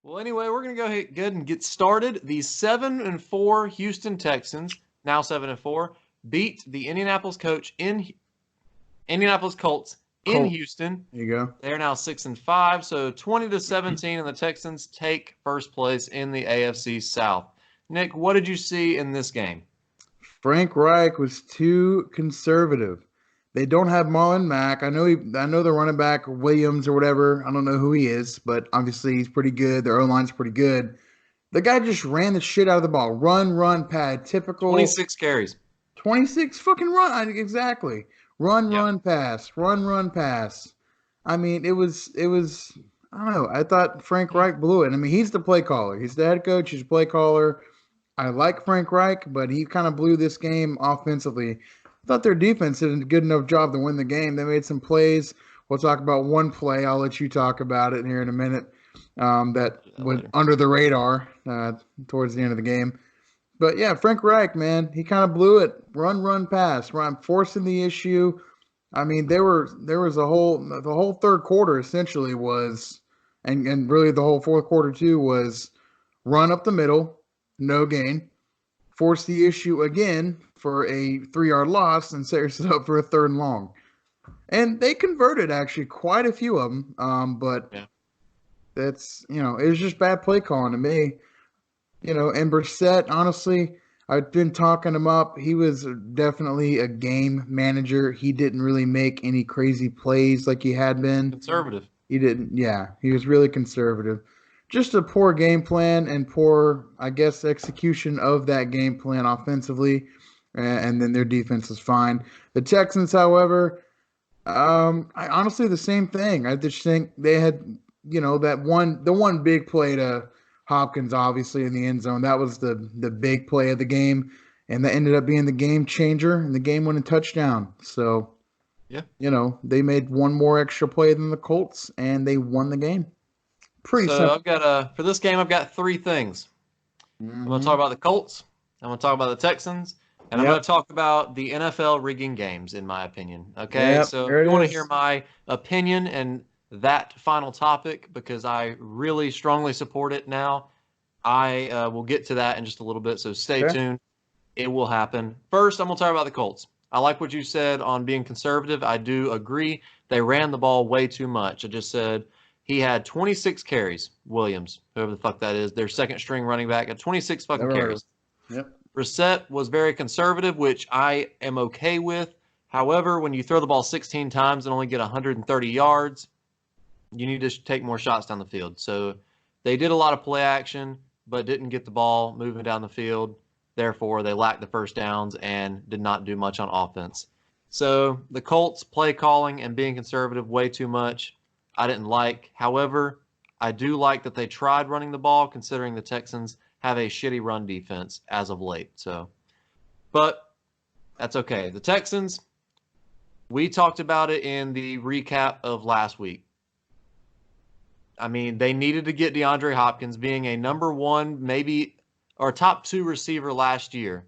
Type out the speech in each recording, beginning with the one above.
Well, anyway, we're going to go ahead and get started. The 7-4 Houston Texans, now 7-4, beat the Indianapolis Colts in Colt. Houston. There you go. They're now 6-5, so 20-17, and the Texans take first place in the AFC South. Nick, what did you see in this game? Frank Reich was too conservative. They don't have Marlon Mack. I know the running back Williams or whatever. I don't know who he is, but obviously he's pretty good. Their O-line's pretty good. The guy just ran the shit out of the ball. Run, pad. Typical 26 carries. 26 fucking run. Exactly. Run, Yep. run, pass. Run, pass. I mean, it was I don't know. I thought Frank Reich blew it. I mean, he's the play caller. He's the head coach. He's a play caller. I like Frank Reich, but he kind of blew this game offensively. I thought their defense did a good enough job to win the game. They made some plays. We'll talk about one play. I'll let you talk about it here in a minute. That was under the radar towards the end of the game. But yeah, Frank Reich, man, he kind of blew it. Run, pass. Run, forcing the issue. I mean, there was the whole third quarter essentially was, and really the whole fourth quarter too was run up the middle, no gain, force the issue again for a 3-yard loss, and set yourself up for a third and long. And they converted actually quite a few of them, but Yeah. that's it was just bad play calling to me. And Brissett, honestly, I've been talking him up. He was definitely a game manager. He didn't really make any crazy plays like he had been. Conservative. He didn't. Yeah, he was really conservative. Just a poor game plan and poor, I guess, execution of that game plan offensively. And then their defense is fine. The Texans, however, I honestly the same thing. I just think they had, the one big play to Hopkins, obviously in the end zone. That was the big play of the game, and that ended up being the game changer and the game-winning touchdown. So, yeah, they made one more extra play than the Colts, and they won the game. Pretty simple. I've got for this game, I've got three things. I'm going to talk about the Colts. I'm going to talk about the Texans. And I'm going to talk about the NFL rigging games, in my opinion. Okay, so if you want to hear my opinion and that final topic, because I really strongly support it now, I will get to that in just a little bit, so stay tuned. It will happen. First, I'm going to talk about the Colts. I like what you said on being conservative. I do agree. They ran the ball way too much. I just said he had 26 carries, Williams, whoever the fuck that is, their second-string running back, had 26 fucking carries. Yep. Brissett was very conservative, which I am okay with. However, when you throw the ball 16 times and only get 130 yards, you need to take more shots down the field. So they did a lot of play action, but didn't get the ball moving down the field. Therefore, they lacked the first downs and did not do much on offense. So the Colts play calling and being conservative way too much, I didn't like. However, I do like that they tried running the ball, considering the Texans have a shitty run defense as of late. But that's okay. The Texans, we talked about it in the recap of last week. I mean, they needed to get DeAndre Hopkins, being a number one, maybe, or top 2 receiver last year.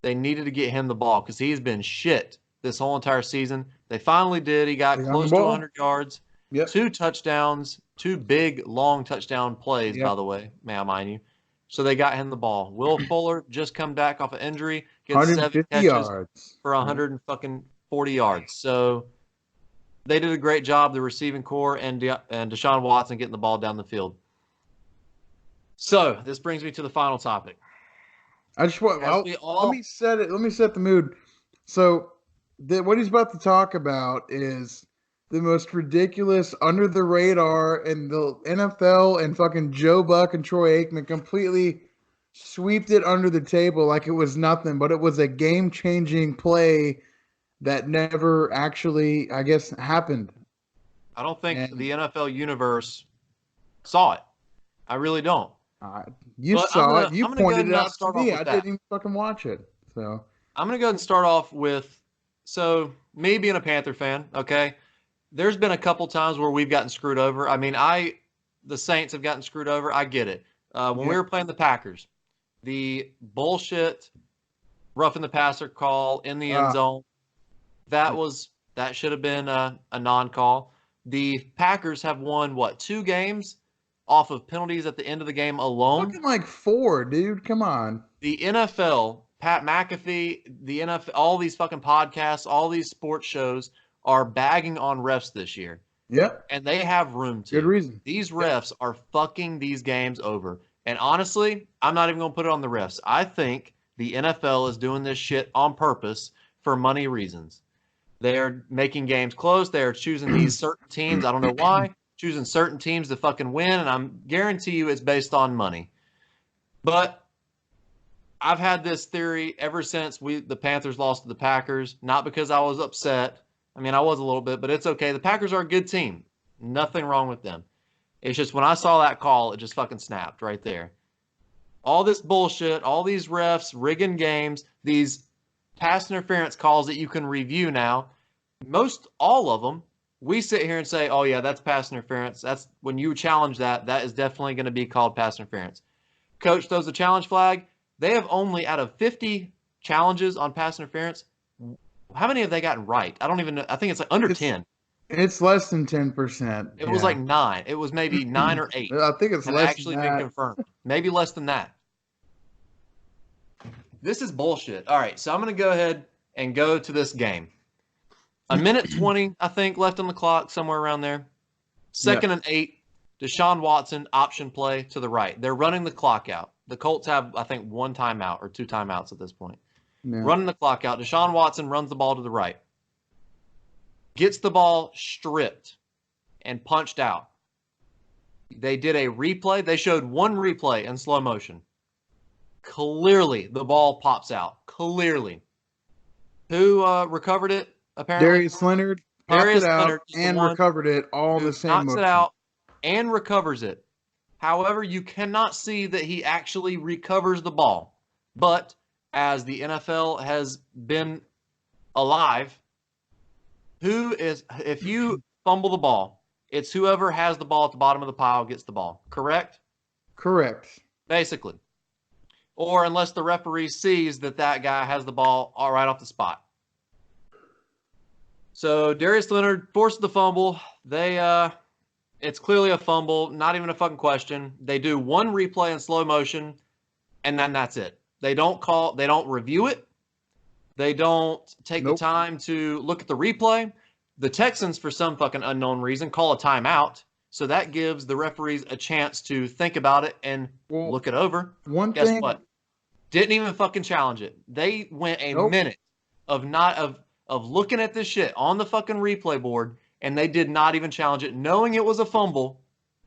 They needed to get him the ball because he's been shit this whole entire season. They finally did. He got close to 100 yards, 2 touchdowns, 2 big, long touchdown plays, by the way, may I mind you. So they got him the ball. Will Fuller just come back off an injury, gets 7 catches yards for 140 yards. So they did a great job, the receiving core and Deshaun Watson getting the ball down the field. So this brings me to the final topic. I just want let me set it. Let me set the mood. So what he's about to talk about is the most ridiculous, under the radar, and the NFL and fucking Joe Buck and Troy Aikman completely sweeped it under the table like it was nothing, but it was a game-changing play that never actually, I guess, happened. I don't think the NFL universe saw it. I really don't. You saw it. You pointed it out to me. I didn't even fucking watch it. So I'm going to go ahead and start off with, me being a Panther fan, okay, there's been a couple times where we've gotten screwed over. I mean, the Saints have gotten screwed over. I get it. When we were playing the Packers, the bullshit roughing the passer call in the end zone, that should have been a non-call. The Packers have won, 2 games off of penalties at the end of the game alone. Fucking like 4, dude. Come on. The NFL, Pat McAfee, the NFL, all these fucking podcasts, all these sports shows are bagging on refs this year. Yep. And they have room to. Good reason. These refs are fucking these games over. And honestly, I'm not even going to put it on the refs. I think the NFL is doing this shit on purpose for money reasons. They're making games close. They're choosing these certain teams. I don't know why. Choosing certain teams to fucking win. And I guarantee you it's based on money. But I've had this theory ever since the Panthers lost to the Packers. Not because I was upset. I mean, I was a little bit, but it's okay. The Packers are a good team. Nothing wrong with them. It's just when I saw that call, it just fucking snapped right there. All this bullshit, all these refs rigging games, these pass interference calls that you can review now, all of them, we sit here and say, oh yeah, that's pass interference. That's when you challenge that is definitely going to be called pass interference. Coach throws a challenge flag. They have only, out of 50 challenges on pass interference, how many have they gotten right? I don't even know. I think it's like under 10. It's less than 10%. It was like 9. It was maybe 9 or 8. I think it's less actually than been that. confirmed. Maybe less than that. This is bullshit. All right, so I'm going to go ahead and go to this game. A minute 20, I think, left on the clock, somewhere around there. Second and 8, Deshaun Watson, option play to the right. They're running the clock out. The Colts have, I think, 1 timeout or 2 timeouts at this point. Yeah. Running the clock out. Deshaun Watson runs the ball to the right. Gets the ball stripped and punched out. They did a replay. They showed one replay in slow motion. Clearly, the ball pops out. Clearly. Who recovered it, apparently? Darius Leonard popped it out and recovered it all in the same motion. Knocks it out and recovers it. However, you cannot see that he actually recovers the ball. But as the NFL has been alive, if you fumble the ball, it's whoever has the ball at the bottom of the pile gets the ball. Correct? Correct. Basically. Or unless the referee sees that guy has the ball all right off the spot. So Darius Leonard forced the fumble. It's clearly a fumble, not even a fucking question. They do one replay in slow motion, and then that's it. They don't review it. They don't take the time to look at the replay. The Texans, for some fucking unknown reason, call a timeout. So that gives the referees a chance to think about it and look it over. Guess what? Didn't even fucking challenge it. They went a minute of looking at this shit on the fucking replay board, and they did not even challenge it, knowing it was a fumble,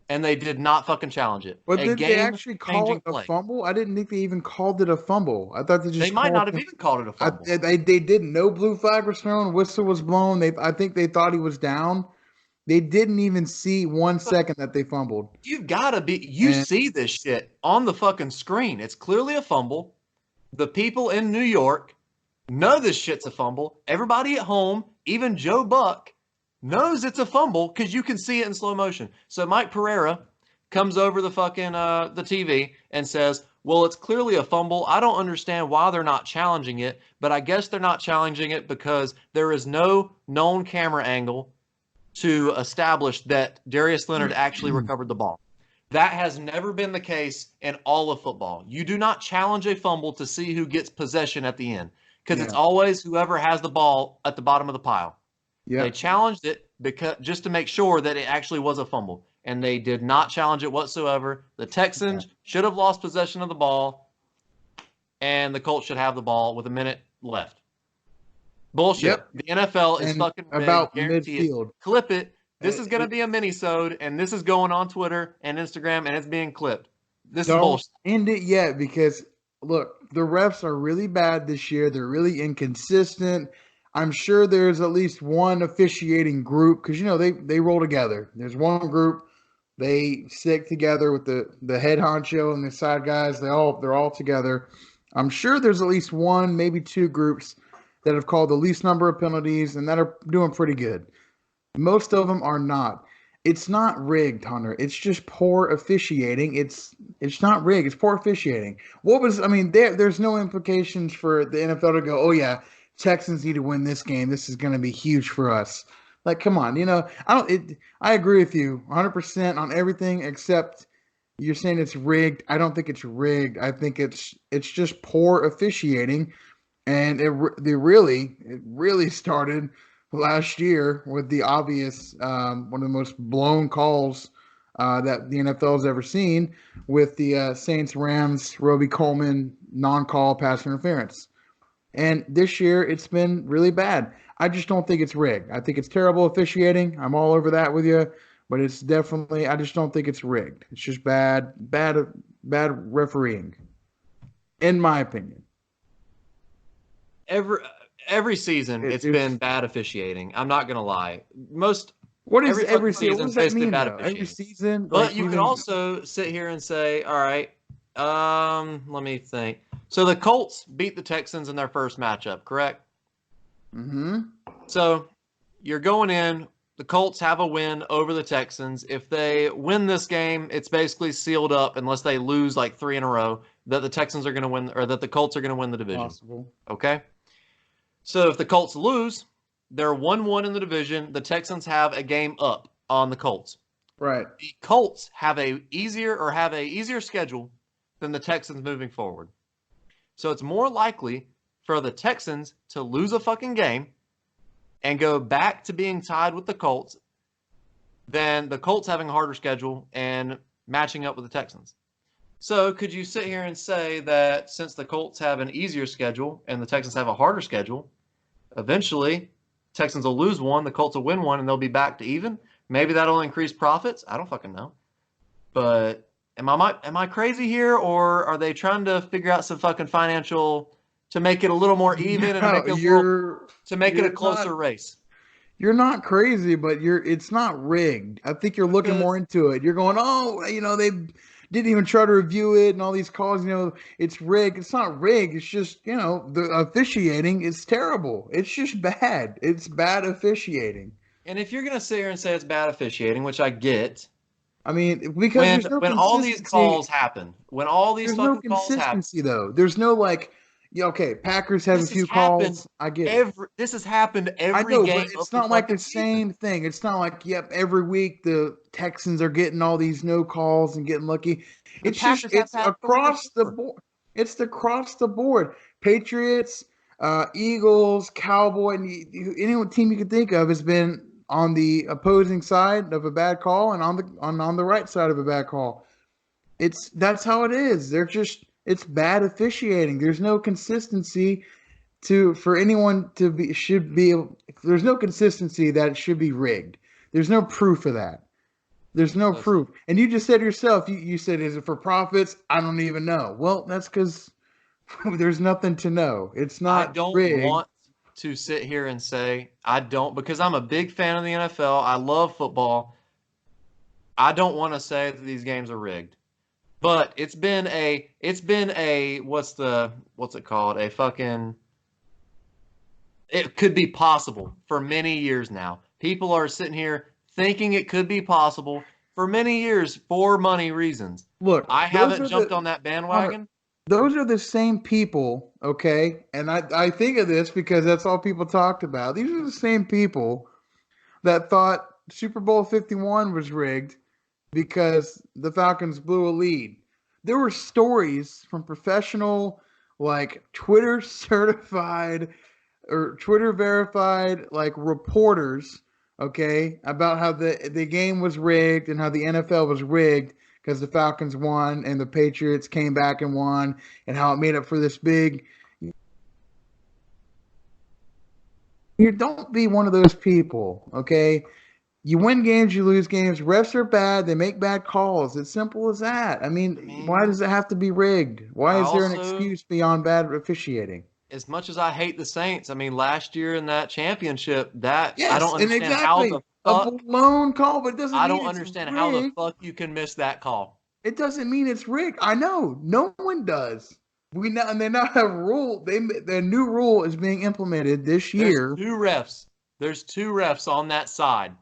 and they did not fucking challenge it. But did they actually call it a fumble? I didn't think they even called it a fumble. I thought they might not have even called it a fumble. They didn't. No blue flag was thrown. Whistle was blown. I think they thought he was down. They didn't even see 1 second that they fumbled. You've got to be. You see this shit on the fucking screen. It's clearly a fumble. The people in New York know this shit's a fumble. Everybody at home, even Joe Buck, knows it's a fumble because you can see it in slow motion. So Mike Pereira comes over the fucking the TV and says, well, it's clearly a fumble. I don't understand why they're not challenging it, but I guess they're not challenging it because there is no known camera angle to establish that Darius Leonard actually recovered the ball. That has never been the case in all of football. You do not challenge a fumble to see who gets possession at the end because it's always whoever has the ball at the bottom of the pile. They challenged it just to make sure that it actually was a fumble, and they did not challenge it whatsoever. The Texans should have lost possession of the ball, and the Colts should have the ball with a minute left. Bullshit. The NFL is fucking about midfield. Clip it. This is going to be a mini-sode, and this is going on Twitter and Instagram, and it's being clipped. This is bullshit. Don't end it yet because, look, the refs are really bad this year. They're really inconsistent. I'm sure there's at least one officiating group because, they roll together. There's one group. They stick together with the head honcho and the side guys. They're all together. I'm sure there's at least one, maybe 2 groups that have called the least number of penalties and that are doing pretty good. Most of them are not. It's not rigged, Hunter. It's just poor officiating. It's not rigged. It's poor officiating. There's no implications for the NFL to go, oh yeah, Texans need to win this game. This is going to be huge for us. Like, come on, I agree with you 100% on everything except You're saying it's rigged. I don't think it's rigged. I think it's just poor officiating, and it really started last year with the obvious one of the most blown calls that the NFL has ever seen with the Saints Rams Roby Coleman non-call pass interference. And this year it's been really bad. I just don't think it's rigged. I think it's terrible officiating. I'm all over that with you, but it's definitely I just don't think it's rigged. It's just bad refereeing, in my opinion. Every every season it's It's been bad officiating. I'm not gonna lie. Most what is every fucking every season? What season's does that basically mean bad though? Every officiating. season, But like you could even also sit here and say, all right, let me think. So the Colts beat the Texans in their first matchup, correct? mm-hmm. So you're going in. The Colts have a win over the Texans. If they win this game, it's basically sealed up unless they lose like 3 in a row that the Texans are going to win or that the Colts are going to win the division. Possible. Okay? So if the Colts lose, they're 1-1 in the division. The Texans have a game up on the Colts. Right. The Colts have a easier schedule than the Texans moving forward. So it's more likely for the Texans to lose a fucking game and go back to being tied with the Colts than the Colts having a harder schedule and matching up with the Texans. So could you sit here and say that since the Colts have an easier schedule and the Texans have a harder schedule, eventually Texans will lose one, the Colts will win one, and they'll be back to even? Maybe that'll increase profits. I don't fucking know. But am I crazy here, or are they trying to figure out some fucking financial to make it a little more even and No, make it a little to make it a you're closer not race? you're not crazy, but it's not rigged. I think you're looking Because more into it. You're going, oh, they didn't even try to review it and all these calls, it's rigged. It's not rigged. It's just, the officiating is terrible. It's just bad. It's bad officiating. and if you're gonna sit here and say it's bad officiating, which I get, I mean, because when there's no when all these consistency. calls happen, when all these There's no fucking calls happen, consistency though. There's no like, yeah, okay, Packers have a this has few happened calls. I get it. this has happened I every know, but game of it's the not like the fucking season. same thing. It's not like, yep, every week the Texans are getting all these no calls and getting lucky. The Packers have It's had three across the before. board. It's across the board. Patriots, Eagles, Cowboy, and any team you can think of has been on the opposing side of a bad call and on the right side of a bad call. That's how it is. It's bad officiating. There's no consistency for anyone to be should be there's no consistency that it should be rigged. There's no proof of that. There's no Listen, proof. And you just said yourself, you said, is it for profits? I don't even know. Well, that's because there's nothing to know. It's I not don't rigged. want to sit here and say I don't because I'm a big fan of the NFL. I love football. I don't want to say that these games are rigged. But it's been a what's it called? A fucking it could be possible for many years now. People are sitting here thinking it could be possible for many years for money reasons. Look, I those haven't are jumped the on that Hunter, bandwagon. those are the same people, okay? And I think of this because that's all people talked about. These are the same people that thought Super Bowl 51 was rigged because the Falcons blew a lead. There were stories from professional, like Twitter certified or Twitter verified, like reporters, okay, about how the game was rigged and how the NFL was rigged because the Falcons won and the Patriots came back and won and how it made up for this big. You don't be one of those people, okay? You win games, you lose games. Refs are bad. They make bad calls. It's simple as that. I I mean, why mean, does it have to be rigged? Why I is there an also excuse beyond bad officiating? as much as I hate the Saints, I mean last year in that championship, that I don't Yes, and understand how the exactly. A fuck blown call, but it doesn't I mean don't it's understand how the rigged. fuck you can miss that call. It doesn't mean it's rigged. I know. No one does. We now and they now have a rule. Their new rule is being implemented this There's year. two refs. There's two refs on that side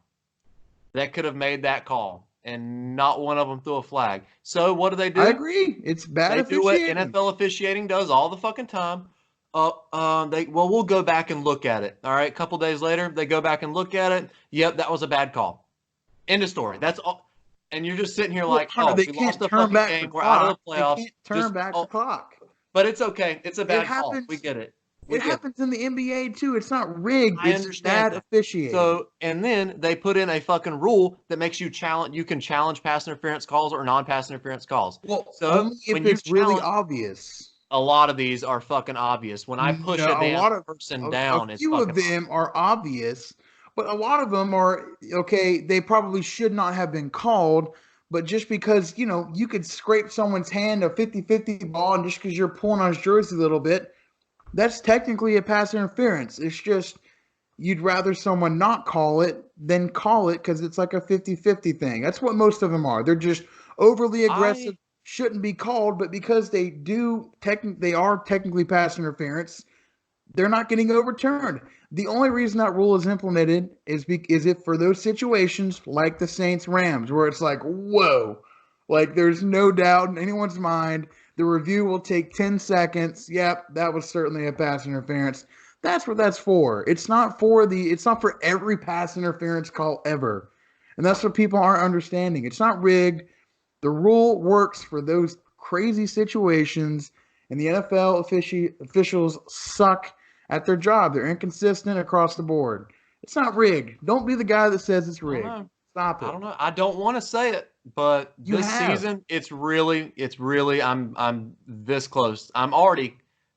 that could have made that call, and not one of them threw a flag. So what do? I agree. It's bad They do what officiating. NFL officiating does all the fucking time. We'll go back and look at it. All right, a couple days later, they go back and look at it. Yep, that was a bad call. End of story. That's all. and you're just sitting here Well, like, Hunter, oh, they we can't lost the turn fucking back the game. We're out of clock. the They playoffs. can't turn back the clock. But it's okay. It's a It bad call. We happens. get it. We It get it. happens in the NBA too. It's not rigged. I It's just understand bad that. officiating. So, and then they put in a fucking rule that makes you challenge. You can challenge pass interference calls or non-pass interference calls. Well, So only when if you it's really challenge, obvious. a lot of these are fucking obvious. When I push No, a a damn lot of person a down, it's few fucking of them are obvious, but a lot of them are okay. They probably should not have been called, but just because you could scrape someone's hand a 50-50 ball, and just because you're pulling on his jersey a little bit, that's technically a pass interference. It's just you'd rather someone not call it than call it because it's like a 50-50 thing. That's what most of them are. They're just overly aggressive, shouldn't be called, but because they are technically pass interference, they're not getting overturned. The only reason that rule is implemented is if for those situations like the Saints Rams, where it's like, whoa, like there's no doubt in anyone's mind, the review will take 10 seconds. Yep, that was certainly a pass interference. That's what that's for. It's not for every pass interference call ever. And that's what people aren't understanding. It's not rigged. The rule works for those crazy situations, and the NFL officials suck at their job. They're inconsistent across the board. It's not rigged. Don't be the guy that says it's I don't rigged. know. Stop it. I don't know. I don't want to say it, but You this have. season, it's really. I'm this close. I'm already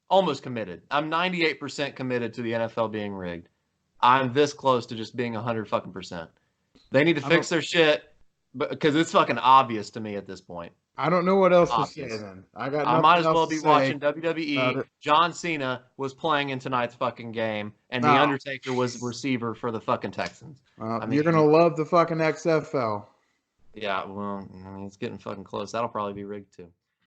almost committed. I'm 98% committed to the NFL being rigged. I'm this close to just being 100 fucking percent. They need to fix their shit, because it's fucking obvious to me at this point. I don't know what else to say Obvious. then. I got I might nothing as else well to be say watching about WWE. it. John Cena was playing in tonight's fucking game, and The Oh. Undertaker was receiver for the fucking Texans. I You're mean, gonna love the fucking XFL. yeah, well, I mean, it's getting fucking close. That'll probably be rigged too.